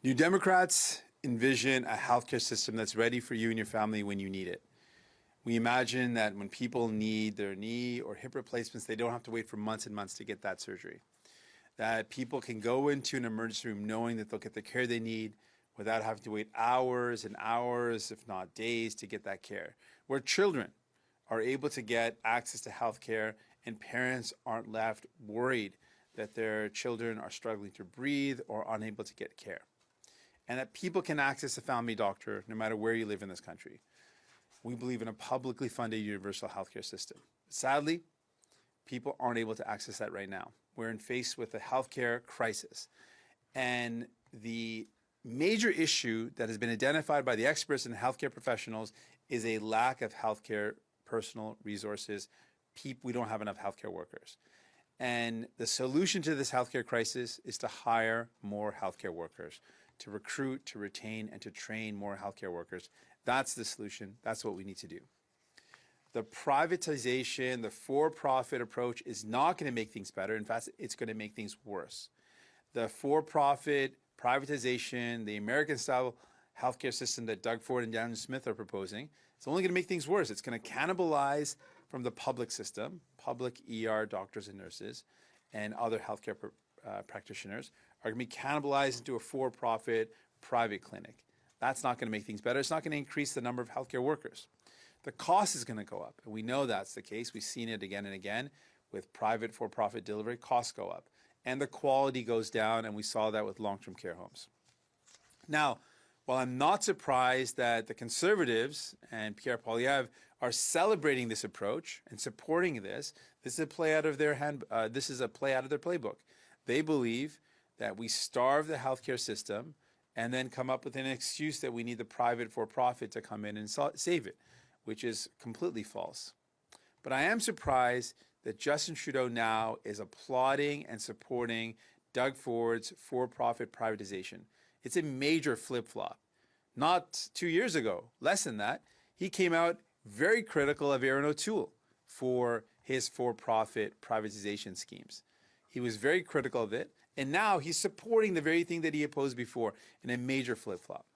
New Democrats envision a healthcare system that's ready for you and your family when you need it. We imagine that when people need their knee or hip replacements, they don't have to wait for months and months to get that surgery. That people can go into an emergency room knowing that they'll get the care they need without having to wait hours and hours, if not days, to get that care. Where children are able to get access to health care and parents aren't left worried that their children are struggling to breathe or unable to get care. And that people can access a family doctor no matter where you live in this country. We believe in a publicly funded universal healthcare system. Sadly, people aren't able to access that right now. We're faced with a healthcare crisis. And the major issue that has been identified by the experts and healthcare professionals is a lack of healthcare personal resources. We don't have enough healthcare workers. And the solution to this healthcare crisis is to hire more healthcare workers, to recruit, to retain, and to train more healthcare workers. That's the solution. That's what we need to do. The privatization, the for-profit approach is not going to make things better. In fact, it's going to make things worse. The for-profit privatization, the American-style healthcare system that Doug Ford and Daniel Smith are proposing, it's only going to make things worse. It's going to cannibalize from the public system, public ER doctors and nurses, and other healthcare practitioners are going to be cannibalized into a for-profit private clinic. That's not going to make things better. It's not going to increase the number of healthcare workers. The cost is going to go up, and we know that's the case. We've seen it again and again with private for-profit delivery. Costs go up, and the quality goes down, and we saw that with long-term care homes. Now, while I'm not surprised that the Conservatives and Pierre Poilievre are celebrating this approach and supporting this, this is a play out of their playbook. They believe that we starve the healthcare system and then come up with an excuse that we need the private for-profit to come in and save it, which is completely false. But I am surprised that Justin Trudeau now is applauding and supporting Doug Ford's for-profit privatization. It's a major flip-flop. Not 2 years ago, less than that, he came out very critical of Aaron O'Toole for his for-profit privatization schemes. He was very critical of it, and now he's supporting the very thing that he opposed before in a major flip-flop.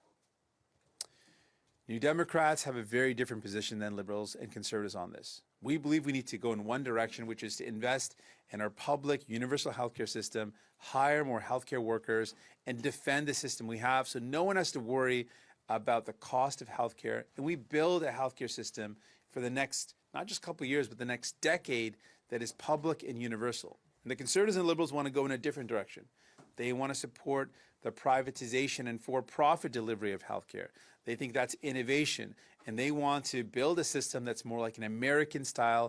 New Democrats have a very different position than Liberals and Conservatives on this. We believe we need to go in one direction, which is to invest in our public universal healthcare system, hire more healthcare workers, and defend the system we have so no one has to worry about the cost of healthcare. And we build a healthcare system for the next, not just couple of years, but the next decade that is public and universal. And the Conservatives and Liberals want to go in a different direction. They want to support the privatization and for-profit delivery of healthcare. They think that's innovation, and they want to build a system that's more like an American-style